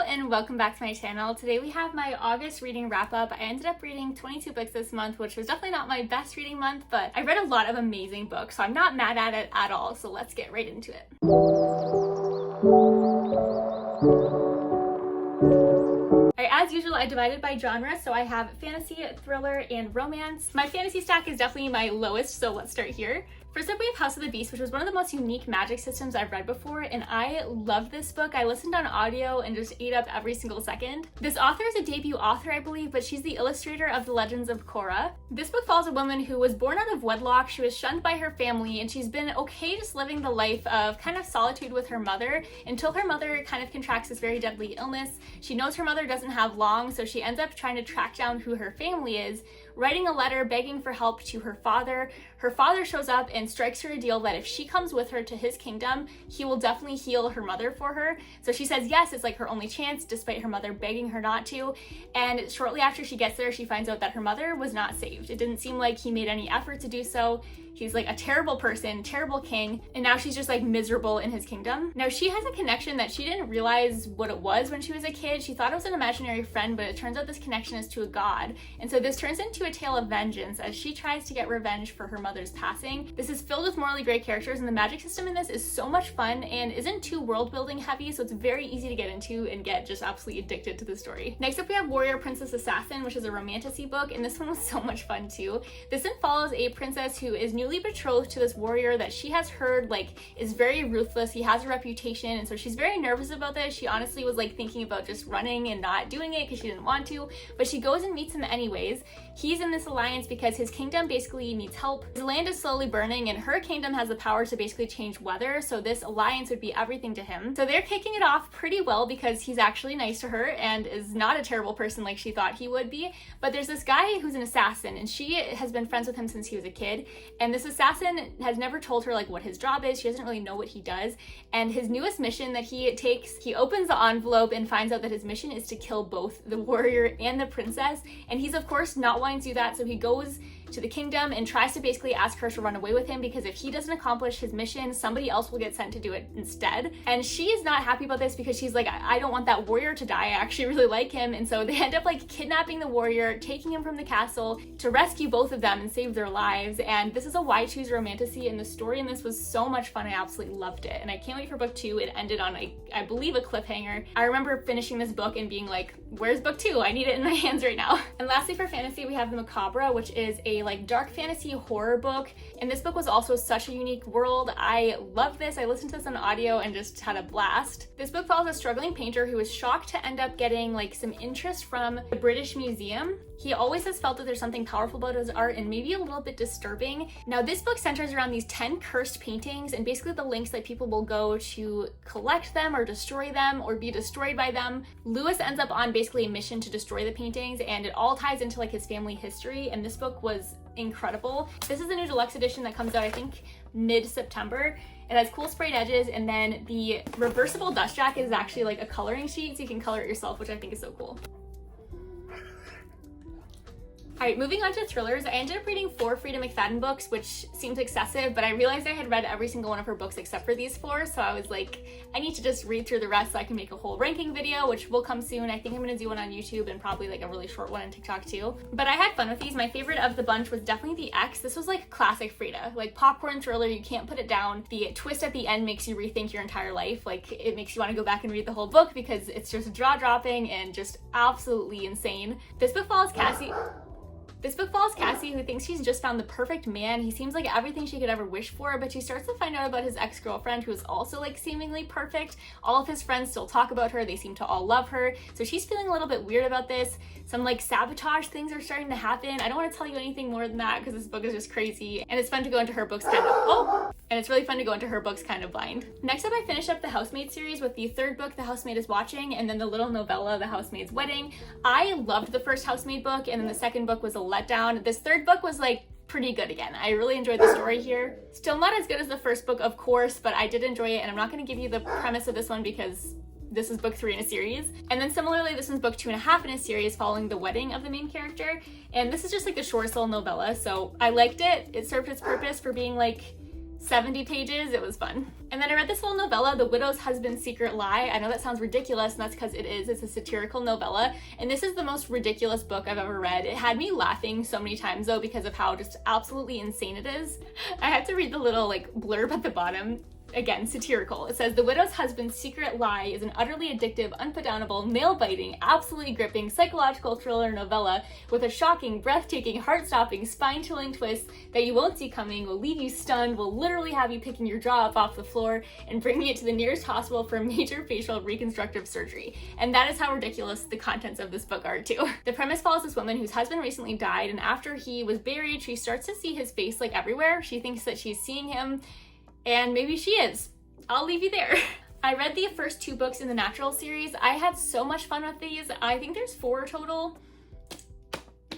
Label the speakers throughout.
Speaker 1: and welcome back to my channel. Today we have my August reading wrap up. I ended up reading 22 books this month, which was definitely not my best reading month, but I read a lot of amazing books, so I'm not mad at it at all. So let's get right into it. Alright, as usual, I divided by genre, so I have fantasy, thriller, and romance. My fantasy stack is definitely my lowest, so let's start here. First up, we have House of the Beast, which was one of the most unique magic systems I've read before, and I loved this book. I listened on audio and just ate up every single second. This author is a debut author, I believe, but she's the illustrator of The Legends of Korra. This book follows a woman who was born out of wedlock. She was shunned by her family, and she's been okay just living the life of kind of solitude with her mother until her mother kind of contracts this very deadly illness. She knows her mother doesn't have long, so she ends up trying to track down who her family is, writing a letter begging for help to her father. Her father shows up and strikes her a deal that if she comes with her to his kingdom, he will definitely heal her mother for her. So she says yes, it's like her only chance, despite her mother begging her not to. And shortly after she gets there, she finds out that her mother was not saved. It didn't seem like he made any effort to do so. He's like a terrible person, terrible king, and now she's just like miserable in his kingdom. Now she has a connection that she didn't realize what it was when she was a kid. She thought it was an imaginary friend, but it turns out this connection is to a god. And so this turns into a tale of vengeance as she tries to get revenge for her mother's passing. This is filled with morally great characters, and the magic system in this is so much fun and isn't too world building heavy, so it's very easy to get into and get just absolutely addicted to the story. Next up, we have Warrior Princess Assassin, which is a romantasy book, and this one was so much fun too. This one follows a princess who is newly betrothed to this warrior that she has heard is very ruthless. He has a reputation, and so she's very nervous about this. She honestly was thinking about just running and not doing it because she didn't want to, but she goes and meets him anyways. He's in this alliance because his kingdom basically needs help. His land is slowly burning, and her kingdom has the power to basically change weather, so this alliance would be everything to him. So they're kicking it off pretty well because he's actually nice to her and is not a terrible person like she thought he would be. But there's this guy who's an assassin, and she has been friends with him since he was a kid, and this assassin has never told her what his job is. She doesn't really know what he does. And his newest mission that he takes, he opens the envelope and finds out that his mission is to kill both the warrior and the princess, and he's of course not wanting to do that, so he goes to the kingdom and tries to basically ask her to run away with him because if he doesn't accomplish his mission, somebody else will get sent to do it instead. And she is not happy about this because she's like, I don't want that warrior to die. I actually really like him. And so they end up kidnapping the warrior, taking him from the castle to rescue both of them and save their lives. And this is a why choose romantasy, and the story in this was so much fun. I absolutely loved it. And I can't wait for book 2. It ended on I believe a cliffhanger. I remember finishing this book and being like, where's book 2? I need it in my hands right now. And lastly, for fantasy, we have The Macabre, which is a dark fantasy horror book, and this book was also such a unique world. I love this. I listened to this on audio and just had a blast. This book follows a struggling painter who is shocked to end up getting some interest from the British Museum. He always has felt that there's something powerful about his art and maybe a little bit disturbing. Now this book centers around these 10 cursed paintings and basically the lengths that people will go to collect them or destroy them or be destroyed by them. Lewis ends up on basically a mission to destroy the paintings, and it all ties into his family history, and this book was incredible. This is the new deluxe edition that comes out I think mid-September. It has cool sprayed edges, and then the reversible dust jacket is actually a coloring sheet, so you can color it yourself, which I think is so cool. Alright, moving on to thrillers, I ended up reading 4 Frida McFadden books, which seems excessive, but I realized I had read every single one of her books except for these 4, so I was like, I need to just read through the rest so I can make a whole ranking video, which will come soon. I think I'm going to do one on YouTube and probably a really short one on TikTok too. But I had fun with these. My favorite of the bunch was definitely The Ex. This was classic Frida, popcorn thriller, you can't put it down. The twist at the end makes you rethink your entire life. It makes you want to go back and read the whole book because it's just jaw-dropping and just absolutely insane. This book follows Cassie, who thinks she's just found the perfect man. He seems like everything she could ever wish for, but she starts to find out about his ex-girlfriend, who is also seemingly perfect. All of his friends still talk about her. They seem to all love her. So she's feeling a little bit weird about this. Some sabotage things are starting to happen. I don't want to tell you anything more than that because this book is just crazy, and it's fun to go into her books it's really fun to go into her books kind of blind. Next up, I finished up the Housemaid series with the 3rd book, The Housemaid is Watching, and then the little novella, The Housemaid's Wedding. I loved the first Housemaid book, and then the 2nd book was a letdown. This 3rd book was pretty good again. I really enjoyed the story here. Still not as good as the first book, of course, but I did enjoy it, and I'm not going to give you the premise of this one because this is book 3 in a series. And then similarly, this one's book 2.5 in a series following the wedding of the main character. And this is just the shortest little novella, so I liked it. It served its purpose for being 70 pages. It was fun. And then I read this whole novella, The Widow's Husband's Secret Lie. I know that sounds ridiculous, and that's because it is. It's a satirical novella, and this is the most ridiculous book I've ever read. It had me laughing so many times though because of how just absolutely insane it is. I had to read the little like blurb at the bottom. Again, satirical. It says, The Widow's Husband's Secret Lie is an utterly addictive, unputdownable, nail-biting, absolutely gripping psychological thriller novella with a shocking, breathtaking, heart-stopping, spine-chilling twist that you won't see coming, will leave you stunned, will literally have you picking your jaw up off the floor and bringing it to the nearest hospital for major facial reconstructive surgery. And that is how ridiculous the contents of this book are too. The premise follows this woman whose husband recently died, and after he was buried, she starts to see his face like everywhere. She thinks that she's seeing him, and maybe she is. I'll leave you there. I read the first 2 books in the Natural series. I had so much fun with these. I think there's 4 total.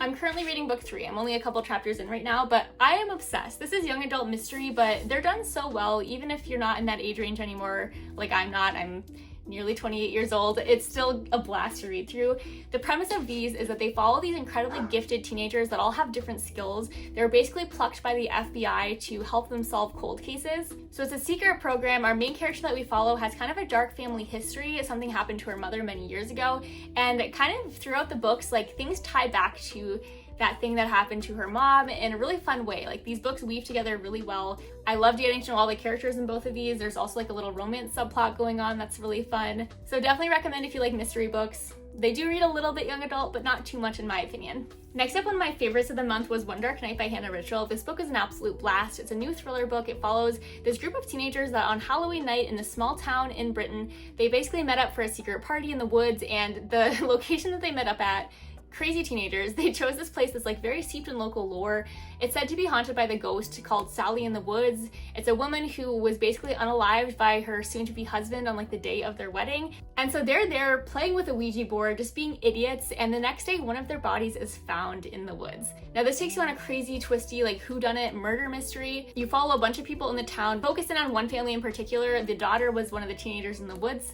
Speaker 1: I'm currently reading book 3. I'm only a couple chapters in right now, but I am obsessed. This is young adult mystery, but they're done so well, even if you're not in that age range anymore, like I'm not. I'm nearly 28 years old. It's still a blast to read through. The premise of these is that they follow these incredibly gifted teenagers that all have different skills. They're basically plucked by the FBI to help them solve cold cases. So it's a secret program. Our main character that we follow has kind of a dark family history. Something happened to her mother many years ago, and kind of throughout the books, like things tie back to that thing that happened to her mom in a really fun way. Like these books weave together really well. I loved getting to know all the characters in both of these. There's also like a little romance subplot going on that's really fun. So definitely recommend if you like mystery books. They do read a little bit young adult, but not too much in my opinion. Next up, one of my favorites of the month was One Dark Night by Hannah Richel. This book is an absolute blast. It's a new thriller book. It follows this group of teenagers that on Halloween night in a small town in Britain, they basically met up for a secret party in the woods, and the location that they met up at, crazy teenagers, they chose this place that's like very steeped in local lore. It's said to be haunted by the ghost called Sally in the Woods. It's a woman who was basically unalived by her soon-to-be husband on like the day of their wedding. And so they're there playing with a Ouija board, just being idiots, and the next day one of their bodies is found in the woods. Now this takes you on a crazy, twisty, like whodunit murder mystery. You follow a bunch of people in the town, focus in on one family in particular. The daughter was one of the teenagers in the woods.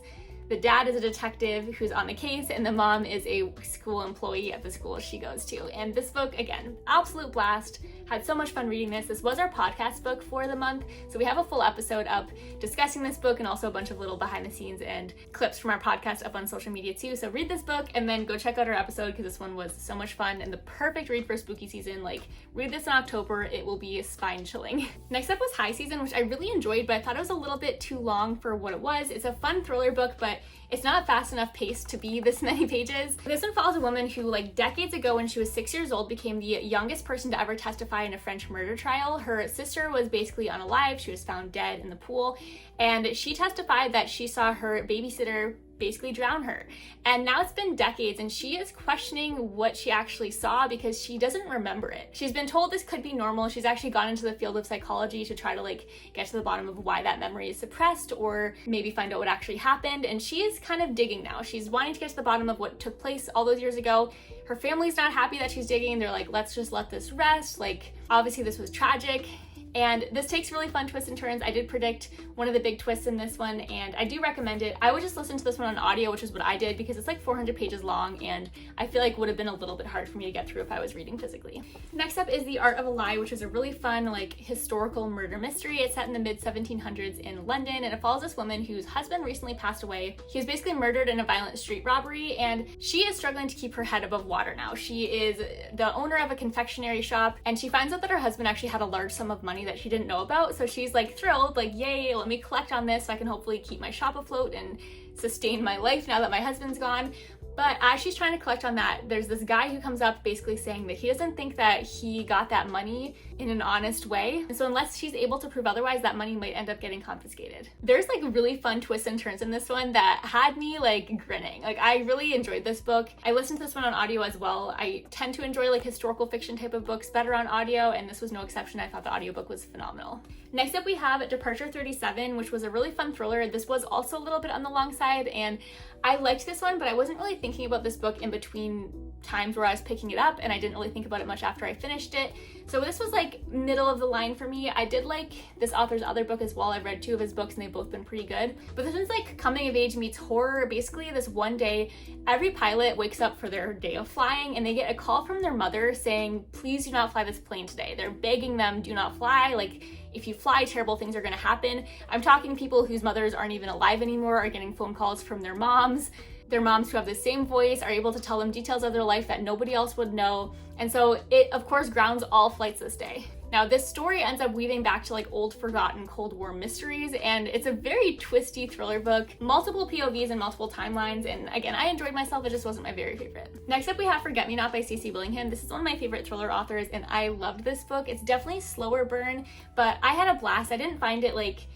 Speaker 1: The dad is a detective who's on the case, and the mom is a school employee at the school she goes to. And this book, again, absolute blast. Had so much fun reading this. This was our podcast book for the month, so we have a full episode up discussing this book and also a bunch of little behind the scenes and clips from our podcast up on social media too. So read this book and then go check out our episode because this one was so much fun and the perfect read for spooky season. Like, read this in October, it will be spine chilling. Next up was High Season, which I really enjoyed, but I thought it was a little bit too long for what it was. It's a fun thriller book, but it's not fast enough paced to be this many pages. This one follows a woman who, like, decades ago when she was 6 years old, became the youngest person to ever testify in a French murder trial. Her sister was basically unalive. She was found dead in the pool, and she testified that she saw her babysitter basically drown her. And now it's been decades and she is questioning what she actually saw because she doesn't remember it. She's been told this could be normal. She's actually gone into the field of psychology to try to like get to the bottom of why that memory is suppressed or maybe find out what actually happened. And she is kind of digging now. She's wanting to get to the bottom of what took place all those years ago. Her family's not happy that she's digging. They're like, let's just let this rest. Like, obviously this was tragic. And this takes really fun twists and turns. I did predict one of the big twists in this one, and I do recommend it. I would just listen to this one on audio, which is what I did, because it's like 400 pages long, and I feel like would have been a little bit hard for me to get through if I was reading physically. Next up is The Art of a Lie, which is a really fun, like, historical murder mystery. It's set in the mid-1700s in London, and it follows this woman whose husband recently passed away. He was basically murdered in a violent street robbery, and she is struggling to keep her head above water now. She is the owner of a confectionery shop, and she finds out that her husband actually had a large sum of money that she didn't know about, so she's like thrilled, like, yay, let me collect on this so I can hopefully keep my shop afloat and sustain my life now that my husband's gone. But as she's trying to collect on that, there's this guy who comes up basically saying that he doesn't think that he got that money in an honest way. And so unless she's able to prove otherwise, that money might end up getting confiscated. There's like really fun twists and turns in this one that had me like grinning. Like, I really enjoyed this book. I listened to this one on audio as well. I tend to enjoy like historical fiction type of books better on audio, and this was no exception. I thought the audiobook was phenomenal. Next up we have Departure 37, which was a really fun thriller. This was also a little bit on the long side, and I liked this one, but I wasn't really thinking about this book in between times where I was picking it up, and I didn't really think about it much after I finished it. So this was like middle of the line for me. I did like this author's other book as well. I've read 2 of his books and they've both been pretty good. But this one's like coming of age meets horror. Basically, this one day, every pilot wakes up for their day of flying and they get a call from their mother saying, please do not fly this plane today. They're begging them, do not fly. Like, if you fly, terrible things are gonna happen. I'm talking people whose mothers aren't even alive anymore are getting phone calls from their moms. Their moms who have the same voice are able to tell them details of their life that nobody else would know. And so it, of course, grounds all flights this day. Now, this story ends up weaving back to like old forgotten Cold War mysteries, and it's a very twisty thriller book, multiple POVs and multiple timelines, and again, I enjoyed myself, it just wasn't my very favorite. Next up, we have Forget Me Not by Stacey Willingham. This is one of my favorite thriller authors, and I loved this book. It's definitely slower burn, but I had a blast. I didn't find it like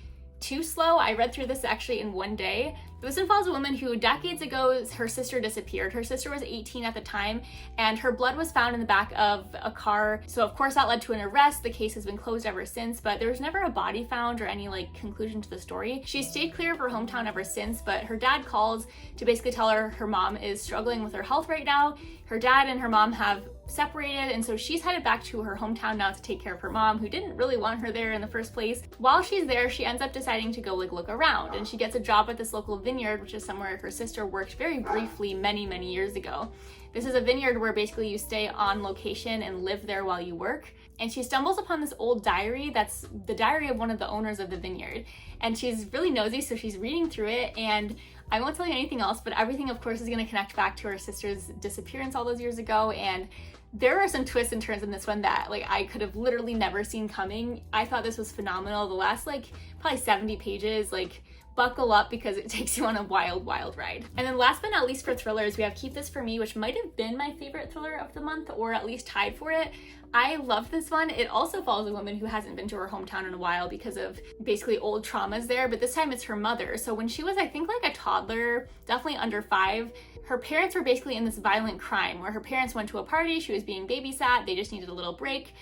Speaker 1: too slow. I read through this actually in one day. This involves a woman who decades ago, her sister disappeared. Her sister was 18 at the time, and her blood was found in the back of a car. So of course that led to an arrest. The case has been closed ever since, but there was never a body found or any like conclusion to the story. She stayed clear of her hometown ever since, but her dad calls to basically tell her her mom is struggling with her health right now. Her dad and her mom have separated, and so she's headed back to her hometown now to take care of her mom, who didn't really want her there in the first place. While she's there, she ends up deciding to go like look around, and she gets a job at this local vineyard, which is somewhere her sister worked very briefly many years ago. This is a vineyard where basically you stay on location and live there while you work. And she stumbles upon this old diary that's the diary of one of the owners of the vineyard. And she's really nosy, so she's reading through it, and I won't tell you anything else, but everything of course is going to connect back to her sister's disappearance all those years ago. And there are some twists and turns in this one that like I could have literally never seen coming. I thought this was phenomenal. The last like probably 70 pages, like buckle up because it takes you on a wild ride. And then last but not least for thrillers, we have Keep This For Me, which might have been my favorite thriller of the month, or at least tied for it. I love this one. It also follows a woman who hasn't been to her hometown in a while because of basically old traumas there, but this time it's her mother. So when she was, I think like a toddler, definitely under 5, her parents were basically in this violent crime where her parents went to a party, she was being babysat, they just needed a little break.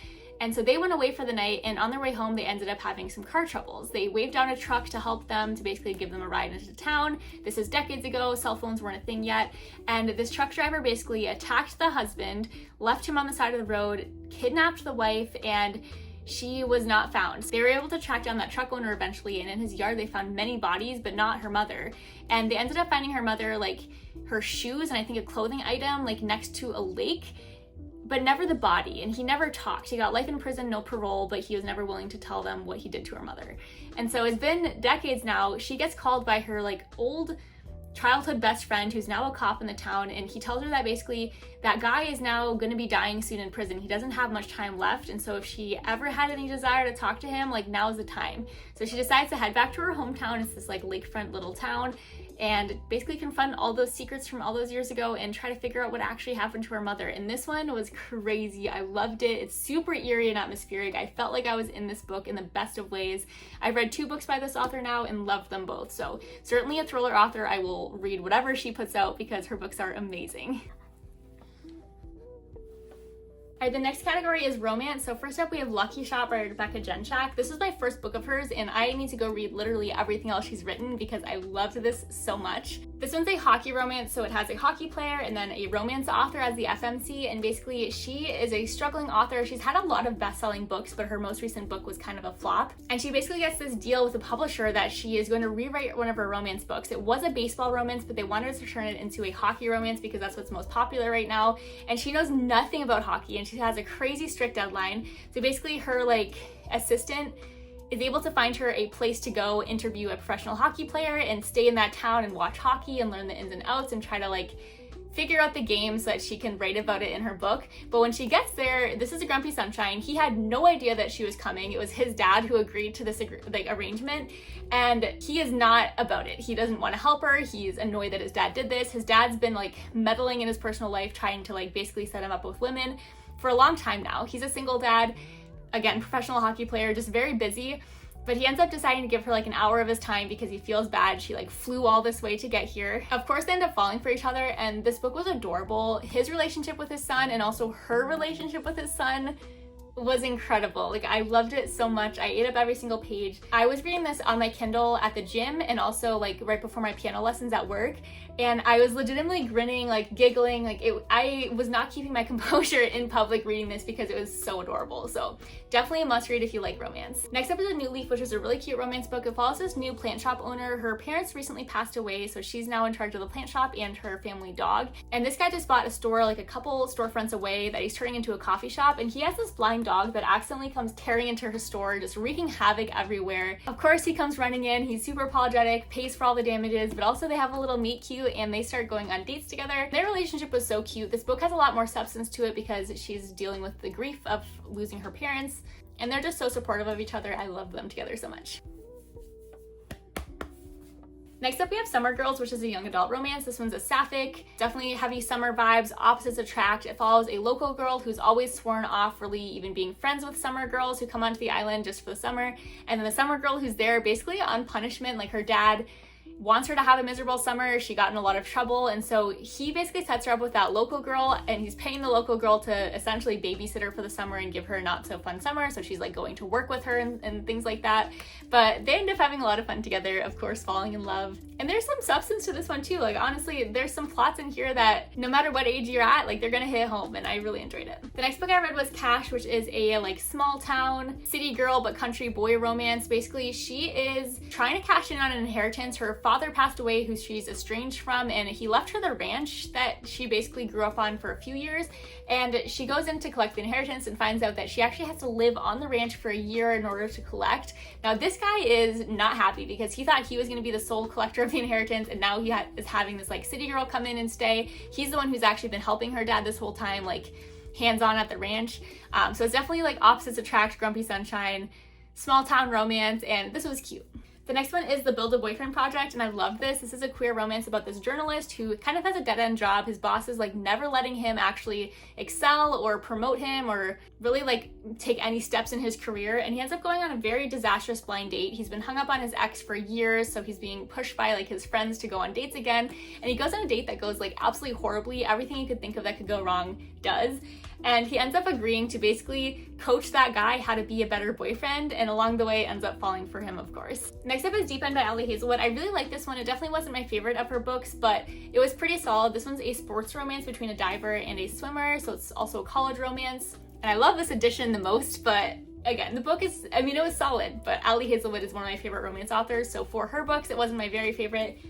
Speaker 1: And so they went away for the night, and on their way home, they ended up having some car troubles. They waved down a truck to help them, to basically give them a ride into town. This is decades ago, cell phones weren't a thing yet. And this truck driver basically attacked the husband, left him on the side of the road, kidnapped the wife, and she was not found. They were able to track down that truck owner eventually, and in his yard they found many bodies, but not her mother. And they ended up finding her mother, like her shoes and I think a clothing item, like next to a lake, but never the body. And he never talked. He got life in prison, no parole, but he was never willing to tell them what he did to her mother. And so it's been decades now. She gets called by her like old childhood best friend who's now a cop in the town, and he tells her that basically that guy is now going to be dying soon in prison. He doesn't have much time left, and so if she ever had any desire to talk to him, like now's the time. So she decides to head back to her hometown. It's this like lakefront little town, and basically confront all those secrets from all those years ago and try to figure out what actually happened to her mother. And this one was crazy. I loved it. It's super eerie and atmospheric. I felt like I was in this book in the best of ways. I've read 2 books by this author now and loved them both. So certainly a thriller author. I will read whatever she puts out because her books are amazing. All right, the next category is romance. So first up, we have Lucky Shot by Rebecca Genshak. This was my first book of hers, and I need to go read literally everything else she's written because I loved this so much. This one's a hockey romance, so it has a hockey player and then a romance author as the FMC, and basically she is a struggling author. She's had a lot of best-selling books, but her most recent book was kind of a flop. And she basically gets this deal with a publisher that she is going to rewrite one of her romance books. It was a baseball romance, but they wanted to turn it into a hockey romance because that's what's most popular right now. And she knows nothing about hockey, and she has a crazy strict deadline. So basically her like assistant is able to find her a place to go interview a professional hockey player and stay in that town and watch hockey and learn the ins and outs and try to like figure out the game so that she can write about it in her book. But when she gets there, this is a Grumpy Sunshine. He had no idea that she was coming. It was his dad who agreed to this arrangement, and he is not about it. He doesn't want to help her. He's annoyed that his dad did this. His dad's been like meddling in his personal life, trying to like basically set him up with women for a long time now. He's a single dad, again, professional hockey player, just very busy. But he ends up deciding to give her like an hour of his time because he feels bad. She like flew all this way to get here. Of course, they end up falling for each other, and this book was adorable. His relationship with his son and also her relationship with his son was incredible. Like I loved it so much. I ate up every single page. I was reading this on my Kindle at the gym and also like right before my piano lessons at work, and I was legitimately grinning, like giggling, like I was not keeping my composure in public reading this because it was so adorable. So definitely a must read if you like romance. Next up is A New Leaf, which is a really cute romance book. It follows this new plant shop owner. Her parents recently passed away, so she's now in charge of the plant shop and her family dog. And this guy just bought a store like a couple storefronts away that he's turning into a coffee shop, and he has this blind dog that accidentally comes tearing into her store, just wreaking havoc everywhere. Of course, he comes running in, he's super apologetic, pays for all the damages, but also they have a little meet cute and they start going on dates together. Their relationship was so cute. This book has a lot more substance to it because she's dealing with the grief of losing her parents, and they're just so supportive of each other. I love them together so much. Next up, we have Summer Girls, which is a young adult romance. This one's a sapphic, definitely heavy summer vibes, opposites attract. It follows a local girl who's always sworn off really even being friends with summer girls who come onto the island just for the summer. And then the summer girl who's there basically on punishment, like her dad wants her to have a miserable summer. She got in a lot of trouble, and so he basically sets her up with that local girl, and he's paying the local girl to essentially babysit her for the summer and give her a not so fun summer, so she's like going to work with her and things like that. But they end up having a lot of fun together, of course falling in love. And there's some substance to this one too. Like honestly, there's some plots in here that no matter what age you're at, like they're gonna hit home, and I really enjoyed it. The next book I read was Cash, which is a like small town city girl but country boy romance. Basically, she is trying to cash in on an inheritance. Her father passed away, who she's estranged from, and he left her the ranch that she basically grew up on for a few years, and she goes in to collect the inheritance and finds out that she actually has to live on the ranch for a year in order to collect. Now this guy is not happy because he thought he was going to be the sole collector of the inheritance, and now he is having this like city girl come in and stay. He's the one who's actually been helping her dad this whole time, like hands-on at the ranch. So it's definitely like opposites attract, grumpy sunshine, small town romance, and this was cute. The next one is The Build a Boyfriend Project, and I love this. This is a queer romance about this journalist who kind of has a dead-end job. His boss is like never letting him actually excel or promote him or really like take any steps in his career, and he ends up going on a very disastrous blind date. He's been hung up on his ex for years, so he's being pushed by like his friends to go on dates again, and he goes on a date that goes like absolutely horribly. Everything you could think of that could go wrong does. And he ends up agreeing to basically coach that guy how to be a better boyfriend, and along the way ends up falling for him, of course. Next up is Deep End by Ali Hazelwood. I really like this one. It definitely wasn't my favorite of her books, but it was pretty solid. This one's a sports romance between a diver and a swimmer, so it's also a college romance. And I love this edition the most, but again, the book is, I mean, it was solid, but Ali Hazelwood is one of my favorite romance authors, so for her books, it wasn't my very favorite,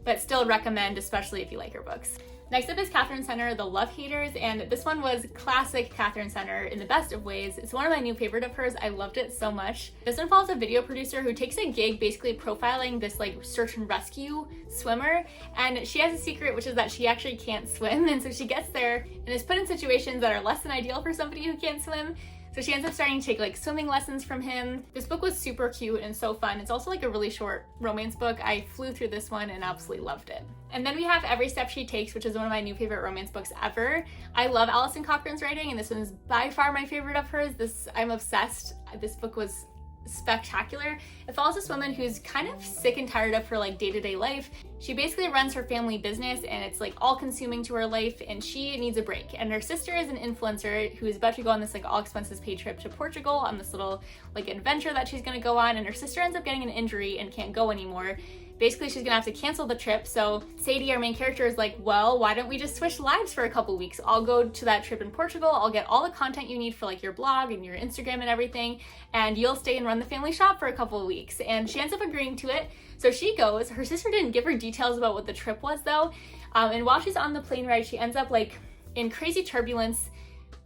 Speaker 1: but still recommend, especially if you like her books. Next up is Catherine Center, The Love Haters, and this one was classic Catherine Center in the best of ways. It's one of my new favorite of hers. I loved it so much. This one follows a video producer who takes a gig basically profiling this like search and rescue swimmer, and she has a secret, which is that she actually can't swim, and so she gets there and is put in situations that are less than ideal for somebody who can't swim. So she ends up starting to take like swimming lessons from him. This book was super cute and so fun. It's also like a really short romance book. I flew through this one and absolutely loved it. And then we have Every Step She Takes, which is one of my new favorite romance books ever. I love Alison Cochran's writing, and this one's by far my favorite of hers. I'm obsessed. This book was spectacular. It follows this woman who's kind of sick and tired of her like day-to-day life. She basically runs her family business, and it's like all consuming to her life, and she needs a break. And her sister is an influencer who is about to go on this like all expenses paid trip to Portugal on this little like adventure that she's gonna go on, and her sister ends up getting an injury and can't go anymore. Basically, she's gonna have to cancel the trip. So Sadie, our main character, is like, well, why don't we just switch lives for a couple weeks? I'll go to that trip in Portugal. I'll get all the content you need for like your blog and your Instagram and everything, and you'll stay and run the family shop for a couple of weeks. And she ends up agreeing to it. So she goes. Her sister didn't give her details about what the trip was though. And while she's on the plane ride, she ends up like in crazy turbulence,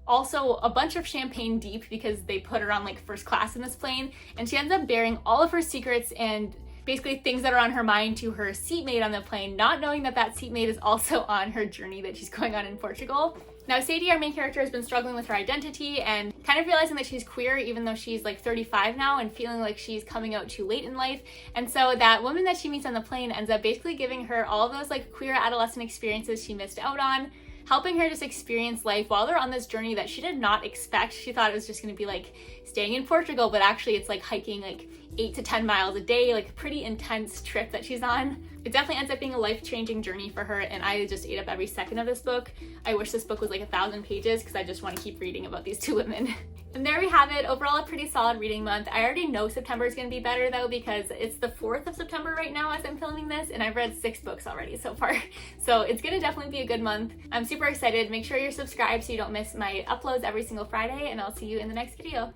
Speaker 1: also a bunch of champagne deep because they put her on like first class in this plane. And she ends up bearing all of her secrets and basically things that are on her mind to her seatmate on the plane, not knowing that that seatmate is also on her journey that she's going on in Portugal. Now Sadie, our main character, has been struggling with her identity and kind of realizing that she's queer even though she's like 35 now, and feeling like she's coming out too late in life. And so that woman that she meets on the plane ends up basically giving her all of those like queer adolescent experiences she missed out on, helping her just experience life while they're on this journey that she did not expect. She thought it was just going to be like staying in Portugal, but actually it's like hiking like 8 to 10 miles a day, like a pretty intense trip that she's on. It definitely ends up being a life-changing journey for her, and I just ate up every second of this book. I wish this book was like 1,000 pages because I just want to keep reading about these two women. And there we have it. Overall, a pretty solid reading month. I already know September is going to be better though, because it's the 4th of September right now as I'm filming this, and I've read 6 books already so far. So it's going to definitely be a good month. I'm super excited. Make sure you're subscribed so you don't miss my uploads every single Friday, and I'll see you in the next video.